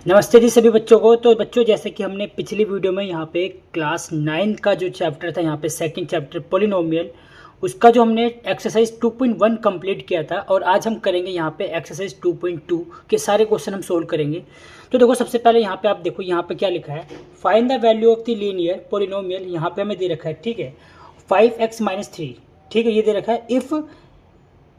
नमस्ते जी सभी बच्चों को। तो बच्चों, जैसे कि हमने पिछली वीडियो में यहाँ पे क्लास 9 का जो चैप्टर था, यहाँ पे सेकंड चैप्टर पॉलिनोमियल, उसका जो हमने एक्सरसाइज 2.1 कंप्लीट किया था, और आज हम करेंगे यहाँ पे एक्सरसाइज 2.2 के सारे क्वेश्चन हम सोल्व करेंगे। तो देखो, सबसे पहले यहाँ पे आप देखो, यहाँ पे क्या लिखा है, find the value of the linear polynomial. यहाँ पे हमें दे रखा है, ठीक है, 5x-3, ठीक है, ये दे रखा है इफ़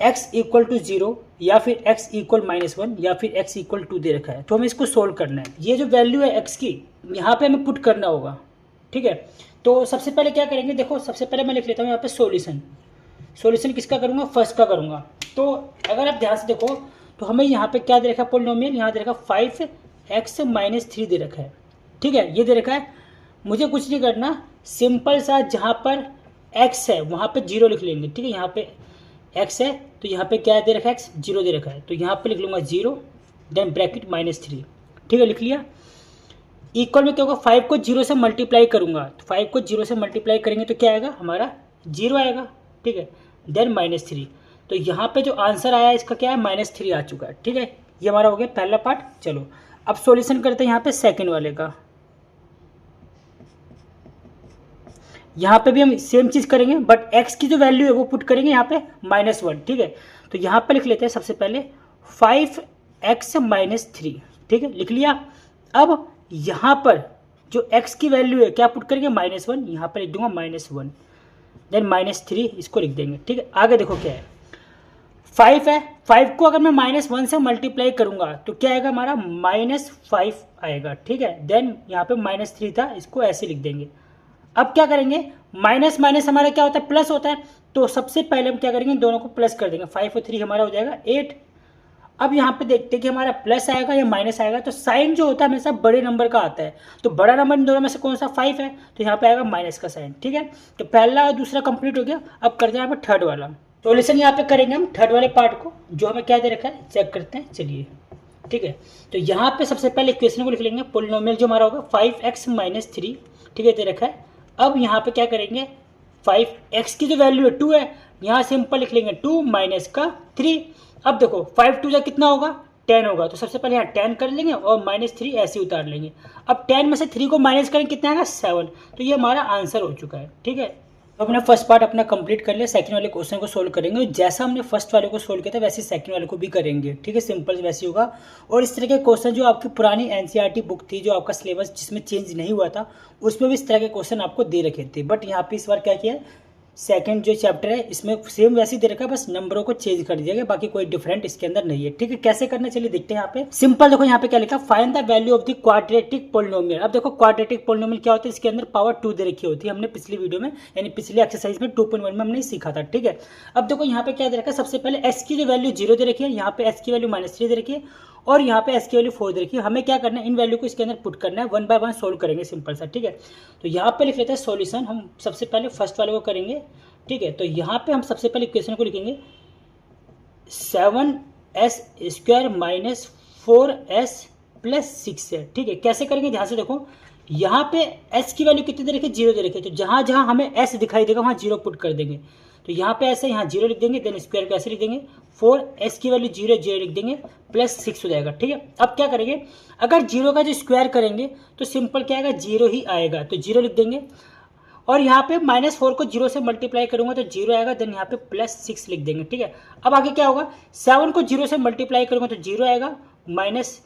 x इक्वल टू 0 या फिर x इक्वल -1 या फिर x इक्वल 2 दे रखा है। तो हमें इसको सोल्व करना है। ये जो वैल्यू है x की, यहाँ पे हमें पुट करना होगा, ठीक है। तो सबसे पहले क्या करेंगे, देखो सबसे पहले मैं लिख लेता हूँ यहाँ पे सॉल्यूशन किसका करूँगा, फर्स्ट का करूँगा। तो अगर आप ध्यान से देखो तो हमें यहाँ पे क्या दे रखा है, पॉलिनोमियल यहाँ दे रखा है 5x-3 दे रखा है, ठीक है, ये दे रखा है। मुझे कुछ नहीं करना, सिंपल सा जहाँ पर x है वहाँ पे 0 लिख लेंगे, ठीक है। यहाँ पे x है तो यहाँ पे क्या दे रखा है, x 0 दे रखा है, तो यहाँ पे लिख लूँगा 0 देन ब्रैकेट -3, ठीक है, लिख लिया। इक्वल में क्या होगा, 5 को 0 से मल्टीप्लाई करूँगा, तो 5 को 0 से मल्टीप्लाई करेंगे तो क्या आएगा, हमारा 0 आएगा, ठीक है, देन -3। तो यहाँ पे जो आंसर आया इसका क्या है, -3 आ चुका है, ठीक है। ये हमारा हो गया पहला पार्ट। चलो अब सॉल्यूशन करते हैं यहाँ पे सेकंड वाले का। यहाँ पे भी हम सेम चीज़ करेंगे, बट x की जो वैल्यू है वो पुट करेंगे यहाँ पे -1, ठीक है। तो यहाँ पे लिख लेते हैं सबसे पहले 5x-3, ठीक है, लिख लिया। अब यहाँ पर जो x की वैल्यू है क्या पुट करेंगे, -1, यहाँ पर लिख दूंगा -1 देन -3, इसको लिख देंगे, ठीक है। आगे देखो क्या है, 5 है, 5 को अगर मैं -1 से मल्टीप्लाई करूँगा तो क्या आएगा, हमारा -5 आएगा, ठीक है। देन यहाँ पे -3 था, इसको ऐसे लिख देंगे। अब क्या करेंगे, माइनस माइनस हमारा क्या होता है, प्लस होता है। तो सबसे पहले हम क्या करेंगे, दोनों को प्लस कर देंगे, 5 और 3 हमारा हो जाएगा 8। अब यहाँ पे देखते हैं कि हमारा प्लस आएगा या माइनस आएगा। तो साइन जो होता है हमेशा बड़े नंबर का आता है, तो बड़ा नंबर इन दोनों में से कौन सा, 5 है, तो यहाँ पे आएगा माइनस का साइन, ठीक है। तो पहला और दूसरा कंप्लीट हो गया। अब करते हैं यहाँ पे थर्ड वाला सॉल्यूशन। यहाँ पे करेंगे हम थर्ड वाले पार्ट को, जो हमें क्या दे रखा है, चेक करते हैं, चलिए, ठीक है। तो यहाँ पे सबसे पहले इक्वेशन को लिख लेंगे, पॉलिनोमियल जो हमारा होगा 5x-3, ठीक है, दे रखा है। अब यहाँ पे क्या करेंगे, 5x की जो वैल्यू है 2 है, यहाँ सिंपल लिख लेंगे 2 माइनस का 3। अब देखो 5 2 कितना होगा, 10 होगा, तो सबसे पहले यहाँ 10 कर लेंगे और -3 ऐसे ही उतार लेंगे। अब 10 में से 3 को माइनस करेंगे, कितना आएगा, 7। तो ये हमारा आंसर हो चुका है, ठीक है। तो हमने फर्स्ट पार्ट अपना कंप्लीट कर लिया। सेकंड वाले क्वेश्चन को सोल्व करेंगे, जैसा हमने फर्स्ट वाले को सोल्व किया था वैसे सेकंड वाले को भी करेंगे, ठीक है, सिंपल वैसे होगा। और इस तरह के क्वेश्चन जो आपकी पुरानी एनसीईआरटी बुक थी, जो आपका सिलेबस जिसमें चेंज नहीं हुआ था, उसमें भी इस तरह के क्वेश्चन आपको दे रखे थे। बट यहाँ पे इस बार क्या किया है, सेकंड जो चैप्टर है इसमें सेम वैसे ही दे रखा है, बस नंबरों को चेंज कर दिया गया, बाकी कोई डिफरेंट इसके अंदर नहीं है, ठीक है। कैसे करना, चलिए देखते हैं। यहाँ पे सिंपल देखो, यहाँ पे क्या लिखा, find the value of the quadratic polynomial. अब देखो क्वाड्रेटिक पॉलिनोमियल क्या होता है, इसके अंदर पावर 2 दे रखी होती है, हमने पिछली वीडियो में यानी पिछली एक्सरसाइज में 2.1 में हमने सीखा था, ठीक है। अब देखो यहाँ पे क्या दे रखा है, सबसे पहले एस की जो वैल्यू 0 दे रखी है, यहाँ पे एस की वैल्यू -3 दे रखी है, और यहाँ पे एस की वैल्यू 4 दे रखी है। हमें क्या करना है, इन वैल्यू को इसके अंदर पुट करना है, 1 बाय 1 सोल्व करेंगे, सिंपल सा, ठीक है। तो यहाँ पे लिख लेते हैं सॉल्यूशन। हम सबसे पहले फर्स्ट वाले को करेंगे, ठीक है। तो यहाँ पे हम सबसे पहले इक्वेशन को लिखेंगे 7s² माइनस 4s प्लस 6 है, ठीक है। कैसे करेंगे, ध्यान से देखो, यहाँ पे s की वैल्यू कितनी दे रखी है, 0 दे रखी है, तो जहाँ जहाँ हमें s दिखाई देगा वहाँ 0 पुट कर देंगे। तो यहाँ पे ऐसे यहाँ 0 लिख देंगे, देन स्क्वायर को ऐसे लिख देंगे, 4s की वैल्यू 0 0 लिख देंगे, प्लस 6 हो जाएगा, ठीक है। अब क्या करेंगे, अगर 0 का जो स्क्वायर करेंगे तो सिंपल क्या आएगा, 0 ही आएगा, तो 0 लिख देंगे। और यहाँ पे -4 को 0 से मल्टीप्लाई करूंगा तो 0 आएगा, देन यहाँ पे +6 लिख देंगे, ठीक है। अब आगे क्या होगा, 7 को 0 से मल्टीप्लाई करूंगा तो 0 आएगा, माइनस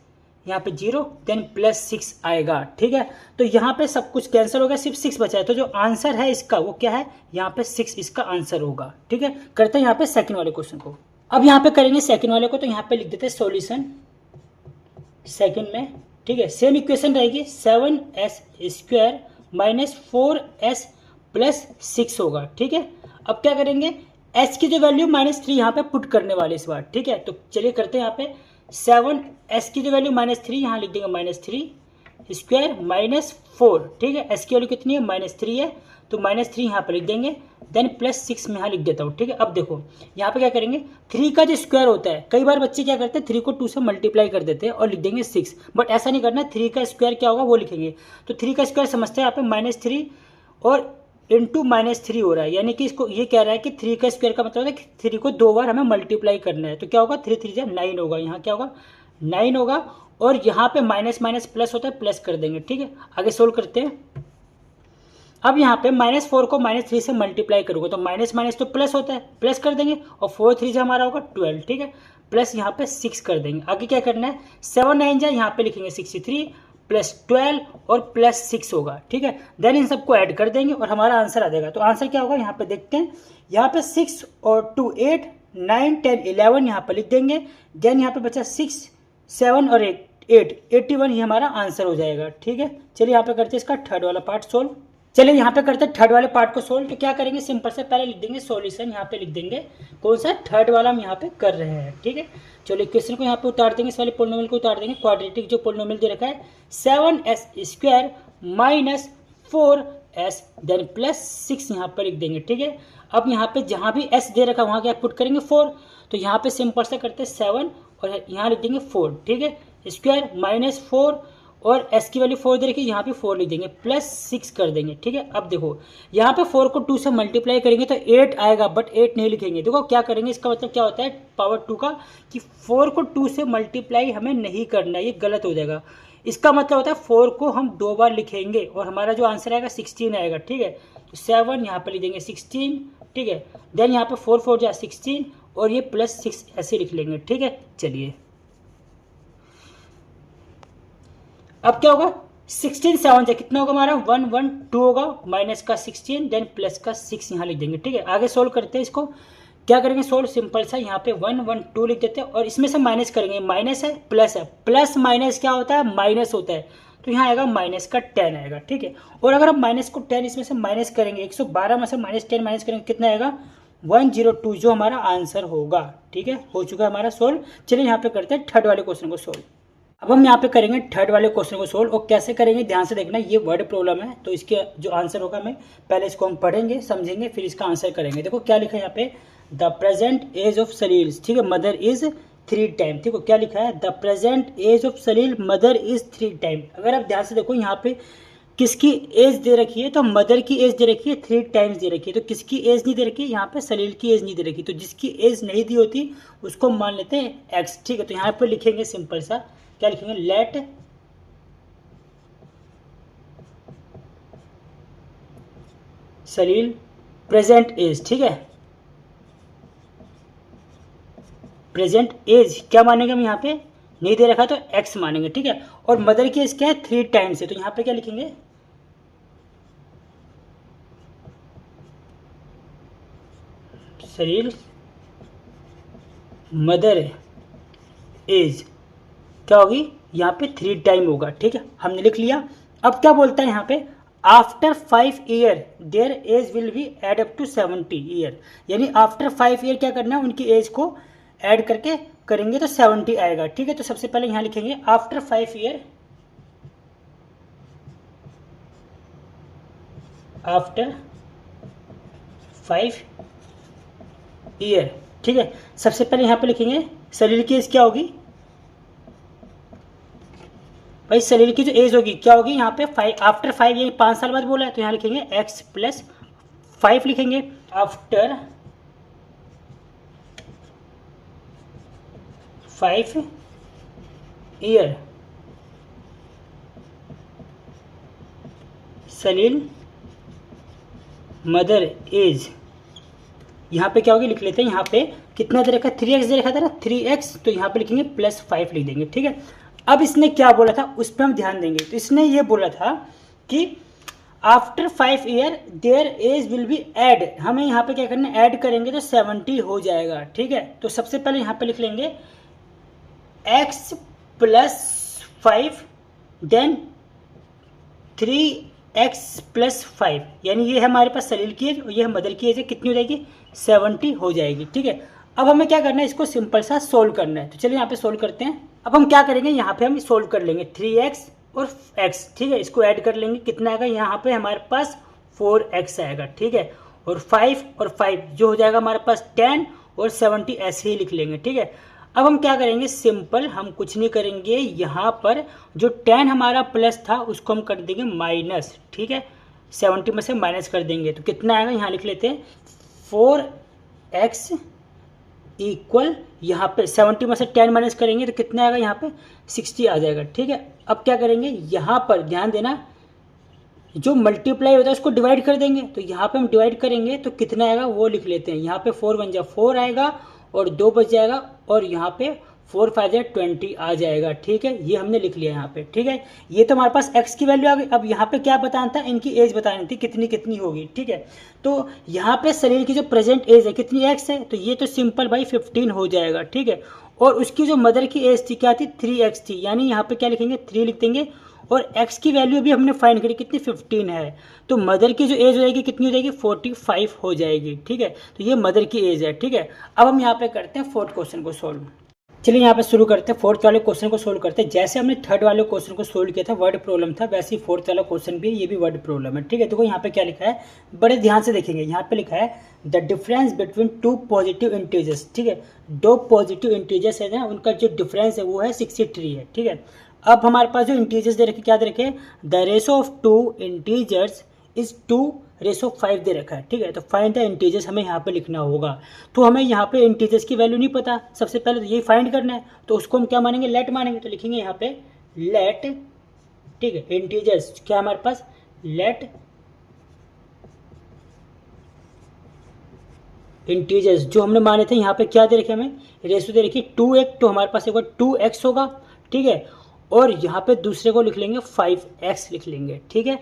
यहाँ पे 0 देन +6 आएगा, ठीक है। तो यहाँ पे सब कुछ कैंसिल हो गया, सिर्फ 6 बचा है। तो जो आंसर है इसका वो क्या है, यहाँ पे 6 इसका आंसर होगा, ठीक है। करते हैं यहाँ पे सेकंड वाले क्वेश्चन को। अब यहाँ पे करेंगे सेकंड वाले को, तो यहाँ पे लिख देते हैं सॉल्यूशन सेकंड में, ठीक है। सेम इक्वेशन रहेगी, 7s² माइनस 4s प्लस 6 होगा, ठीक है। अब क्या करेंगे, s की जो वैल्यू -3 यहाँ पे पुट करने वाले इस बार, ठीक है। तो चलिए करते हैं, यहाँ पे 7s की जो वैल्यू -3 यहाँ लिख देंगे, -3² माइनस 4, ठीक है। s की वैल्यू कितनी है, -3 है, तो -3 यहाँ पर लिख देंगे, देन +6 में यहाँ लिख देता हूँ, ठीक है। अब देखो यहाँ पे क्या करेंगे, 3 का जो स्क्वायर होता है, कई बार बच्चे क्या करते हैं 3 को 2 से मल्टीप्लाई कर देते हैं और लिख देंगे 6, बट ऐसा नहीं करना है। 3 का स्क्वायर क्या होगा वो लिखेंगे। तो 3 का स्क्वायर समझते हैं, यहाँ पे -3 और इंटू -3 हो रहा है, यानी कि इसको ये कह रहा है कि 3 का स्क्वायर का मतलब है कि 3 को 2 बार हमें मल्टीप्लाई करना है। तो क्या होगा, 3 3 9 होगा, यहाँ क्या होगा 9 होगा, और यहाँ पे माइनस माइनस प्लस होता है, प्लस कर देंगे। ठीक है, आगे सोल्व करते हैं। अब यहाँ पे -4 को -3 से मल्टीप्लाई करोगे तो माइनस माइनस तो प्लस होता है, प्लस कर देंगे, और 4 3 से हमारा होगा 12। ठीक है, प्लस यहाँ पे 6 कर देंगे। आगे क्या करना है, 7 9 जा यहाँ पे लिखेंगे 63 प्लस 12 और प्लस 6 होगा। ठीक है, देन इन सबको ऐड कर देंगे और हमारा आंसर आ जाएगा। तो आंसर क्या होगा यहाँ पे देखते हैं। यहाँ पे 6 और 2 8 9 10 11 यहाँ पे लिख देंगे। देन यहाँ पे बचा 6 7 और 8 81, ये हमारा आंसर हो जाएगा। ठीक है, चलिए यहाँ पे करते हैं इसका थर्ड वाला पार्ट सोल्व। चलिए यहाँ पे करते हैं थर्ड वाले पार्ट को सोल्व। तो क्या करेंगे, सिंपल से पहले लिख देंगे सॉल्यूशन, यहाँ पे लिख देंगे कौन सा, थर्ड वाला हम यहाँ पे कर रहे हैं। ठीक है, चलिए क्वेश्चन को यहाँ पे उतार देंगे, इस वाले पोलिनोमियल को उतार देंगे। क्वाड्रेटिक जो पोलिनोमियल दे रखा है 7s² minus 4s then plus 6 यहाँ पर लिख देंगे। ठीक है, अब यहाँ पे जहाँ भी s दे रखा है वहाँ क्या पुट करेंगे 4, तो यहाँ पे सिंपल से करते हैं 7 और यहाँ लिख देंगे 4। ठीक है, स्क्वायर माइनस 4 और s की वैल्यू 4 दे रखी है, यहाँ पे 4 लिख देंगे, प्लस 6 कर देंगे। ठीक है, अब देखो यहाँ पे 4 को 2 से मल्टीप्लाई करेंगे तो 8 आएगा, बट 8 नहीं लिखेंगे। देखो क्या करेंगे, इसका मतलब क्या होता है पावर 2 का, कि 4 को 2 से मल्टीप्लाई हमें नहीं करना है, ये गलत हो जाएगा। इसका मतलब होता है 4 को हम 2 बार लिखेंगे और हमारा जो आंसर आएगा 16 आएगा। ठीक है, तो 7 यहाँ पर लिख देंगे 16। ठीक है, देन यहाँ पे 4 4 जा 16 और ये प्लस 6 ऐसे लिख लेंगे। ठीक है, चलिए अब क्या होगा, 16 7 से कितना होगा हमारा 1 1 2 होगा, माइनस का 16 देन प्लस का 6 यहाँ लिख देंगे। ठीक है, आगे सोल्व करते हैं इसको। क्या करेंगे सोल्व, सिंपल सा यहाँ पे 1 1 2 लिख देते हैं और इसमें से माइनस करेंगे, माइनस है, प्लस माइनस क्या होता है, माइनस होता है, तो यहाँ आएगा माइनस का 10 आएगा। ठीक है, और अगर हम माइनस को 10 इसमें से माइनस करेंगे, 112 में से -10 माइनस करेंगे, कितना आएगा 102, जो हमारा आंसर होगा। ठीक है, हो चुका है हमारा सोल्व। चलिए यहाँ पे करते हैं थर्ड वाले क्वेश्चन को सोल्व। अब हम यहाँ पे करेंगे थर्ड वाले क्वेश्चन को सोल्व, और कैसे करेंगे ध्यान से देखना, ये वर्ड प्रॉब्लम है, तो इसके जो आंसर होगा मैं पहले इसको हम पढ़ेंगे समझेंगे फिर इसका आंसर करेंगे। देखो क्या लिखा है यहाँ पे, द प्रेजेंट एज ऑफ सलील, ठीक है, मदर इज 3 टाइम। ठीक है, क्या लिखा है, the present age of Salil mother is 3 time. अगर आप ध्यान से देखो यहाँ पे किसकी एज दे रखी है, तो मदर की एज दे रखी है 3 टाइम्स दे रखी है, तो किसकी एज नहीं दे रखी है, यहाँ पे सलील की एज नहीं दे रखी, तो जिसकी एज नहीं दी होती उसको मान लेते हैं x। ठीक है, तो यहाँ पे लिखेंगे सिंपल सा, क्या लिखेंगे, लेट सलील प्रेजेंट एज। ठीक है, प्रेजेंट एज क्या मानेंगे हम, यहाँ पे नहीं दे रखा तो x मानेंगे। ठीक है, और मदर की एज क्या है 3 टाइम्स है, तो यहाँ पे क्या लिखेंगे, सलील मदर एज क्या होगी, यहाँ पे 3 टाइम होगा। ठीक है, हमने लिख लिया। अब क्या बोलता है यहाँ पे, after 5 year their age will be add up to 70 year, यानी आफ्टर 5 ईयर क्या करना है, उनकी एज को ऐड करके करेंगे तो 70 आएगा। ठीक है, तो सबसे पहले यहाँ लिखेंगे आफ्टर 5 ईयर, आफ्टर 5 ईयर। ठीक है, सबसे पहले यहाँ पे लिखेंगे सलील की एज क्या होगी, भाई सलील की जो एज होगी क्या होगी, यहाँ पे 5 आफ्टर 5 ये 5 साल बाद बोला है, तो यहाँ लिखेंगे x प्लस 5 लिखेंगे। आफ्टर 5 ईयर सलील मदर एज, यहाँ पे क्या होगी लिख लेते हैं, यहाँ पे कितना दे रखा है 3x दे रखा था ना 3x, तो यहाँ पे लिखेंगे प्लस 5 लिख देंगे। ठीक है, अब इसने क्या बोला था उस पर हम ध्यान देंगे। तो इसने ये बोला था कि after 5 year their age will be add, हमें यहाँ पे क्या करना है, ऐड करेंगे तो 70 हो जाएगा। ठीक है, तो सबसे पहले यहाँ पे लिख लेंगे x plus 5 then 3x plus 5, यानी ये है हमारे पास सलील की एज और ये है मदर की एज है, कितनी हो जाएगी 70 हो जाएगी। ठीक है, अब हमें क्या करना है, इसको सिंपल सा सोल्व करना है। तो चलिए यहाँ पे सोल्व करते हैं। अब हम क्या करेंगे, यहाँ पे हम सोल्व कर लेंगे 3x और x। ठीक है, इसको ऐड कर लेंगे, कितना आएगा, यहाँ पे हमारे पास 4x आएगा। ठीक है, और 5 और 5 जो हो जाएगा हमारे पास 10 और 70 ऐसे ही लिख लेंगे। ठीक है, अब हम क्या करेंगे, सिंपल हम कुछ नहीं करेंगे, यहाँ पर जो 10 हमारा प्लस था उसको हम कर देंगे माइनस। ठीक है, 70 में से माइनस कर देंगे तो कितना आएगा, यहाँ लिख लेते हैं 4x इक्वल यहाँ पे 70 में से 10 माइनस करेंगे तो कितना आएगा, यहाँ पे 60 आ जाएगा। ठीक है, अब क्या करेंगे, यहाँ पर ध्यान देना, जो मल्टीप्लाई होता है उसको डिवाइड कर देंगे। तो यहाँ पे हम डिवाइड करेंगे तो कितना आएगा वो लिख लेते हैं। यहाँ पे 4 1 जा 4 आएगा और 2 बच जाएगा और यहाँ पे 4 5 जा 20 आ जाएगा। ठीक है, ये हमने लिख लिया यहाँ पे। ठीक है, ये तो हमारे पास x की वैल्यू आ गई। अब यहाँ पे क्या बताना था, इनकी एज बतानी थी कितनी कितनी होगी। ठीक है, तो यहाँ पे शरीर की जो प्रेजेंट एज है कितनी x है, तो ये तो सिंपल भाई 15 हो जाएगा। ठीक है, और उसकी जो मदर की एज थी क्या थी, 3x थी, यानी यहाँ पे क्या लिखेंगे 3 लिख देंगे। और x की वैल्यू भी हमने फाइंड करी कितनी, 15 है, तो मदर की जो एज हो जाएगी कितनी हो जाएगी, 45 हो जाएगी। ठीक है, तो ये मदर की एज है। ठीक है, अब हम यहाँ पे करते हैं फोर्थ क्वेश्चन को सोल्व। चलिए यहाँ पे शुरू करते हैं, फोर्थ वाले क्वेश्चन को सोल्व करते हैं। जैसे हमने थर्ड वाले क्वेश्चन को सोल्व किया था, वर्ड प्रॉब्लम था, वैसे ही फोर्थ वाला क्वेश्चन भी, ये भी वर्ड प्रॉब्लम है। ठीक है, देखो यहाँ पे क्या लिखा है, बड़े ध्यान से देखेंगे। यहाँ पे लिखा है the difference between two positive integers. ठीक है, दो पॉजिटिव इंटीजर्स है ना, उनका जो डिफरेंस है वो है 63 है। ठीक है, अब हमारे पास जो इंटीजर्स दे रखे, क्या दे रखे, the ratio of two integers is 2:5 दे रखा है। ठीक है, तो फाइंड द इंटीजर्स हमें यहाँ पे लिखना होगा। तो हमें यहाँ पे इंटीजर्स की वैल्यू नहीं पता, सबसे पहले तो यही फाइंड करना है। तो उसको हम क्या मानेंगे, लेट मानेंगे। तो लिखेंगे यहाँ पे लेट, ठीक है, इंटीजर्स क्या हमारे पास, लेट इंटीजर्स जो हमने माने थे, यहाँ पे क्या दे रखे हमें, रेशो दे रखी 2x, तो हमारे पास एक बार 2x होगा। ठीक है, और यहाँ पे दूसरे को लिख लेंगे 5x लिख लेंगे। ठीक है,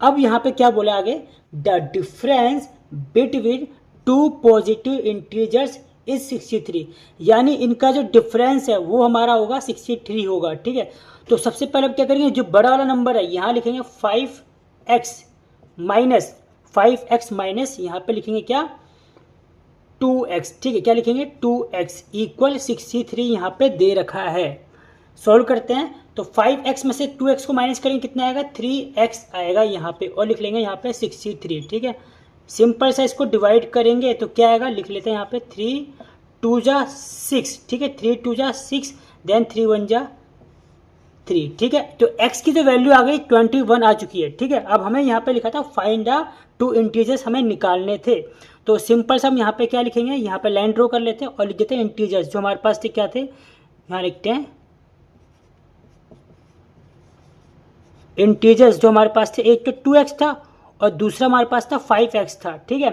अब यहाँ पे क्या बोला आगे, the difference between two positive integers is 63, यानी इनका जो डिफरेंस है वो हमारा होगा 63 होगा। ठीक है, तो सबसे पहले अब क्या करेंगे, जो बड़ा वाला नंबर है यहाँ लिखेंगे 5x माइनस यहाँ पे लिखेंगे क्या, 2x। ठीक है, क्या लिखेंगे 2x इक्वल 63 यहाँ पे दे रखा है। सॉल्व करते हैं, तो 5x में से 2x को माइनस करेंगे कितना आएगा, 3x आएगा यहाँ पे, और लिख लेंगे यहाँ पे 63। ठीक है, सिंपल सा इसको डिवाइड करेंगे तो क्या आएगा, लिख लेते हैं यहाँ पे 3 2 जा 6। ठीक है, 3 2 जा 6, देन 3 1 जा 3। ठीक है, तो x की जो वैल्यू आ गई 21 आ चुकी है। ठीक है, अब हमें यहाँ पे लिखा था फाइंड द टू इंटीजर्स हमें निकालने थे। तो सिंपल सा हम यहाँ पे क्या लिखेंगे, यहाँ पे लाइन ड्रॉ कर लेते हैं और लिख देते हैं इंटीजर्स जो हमारे पास थे, क्या थे, यहाँ लिखते हैं इंटीजर्स जो हमारे पास थे, एक तो 2x था और दूसरा हमारे पास था 5x था। ठीक है,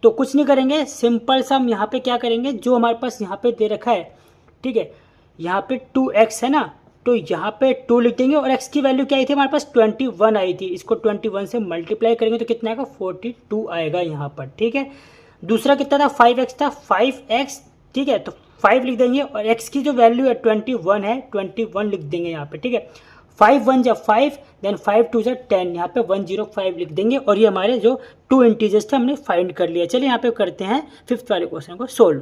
तो कुछ नहीं करेंगे, सिंपल सा हम यहाँ पे क्या करेंगे, जो हमारे पास यहाँ पे दे रखा है, ठीक है, यहाँ पे 2x है ना, तो यहाँ पे 2 लिख देंगे और x की वैल्यू क्या आई थी हमारे पास, 21 आई थी। इसको 21 से मल्टीप्लाई करेंगे तो कितना आएगा, 42 आएगा यहाँ पर। ठीक है, दूसरा कितना था, 5x था, 5x। ठीक है, तो 5 लिख देंगे और x की जो वैल्यू है 21 है, 21 लिख देंगे यहाँ पे। ठीक है, 5 1 जा 5, देन 5 2 जा 10, यहाँ पे 105 लिख देंगे और ये हमारे जो टू इंटीजर्स थे हमने फाइंड कर लिया। चलिए यहाँ पे करते हैं फिफ्थ वाले क्वेश्चन को सोल्व।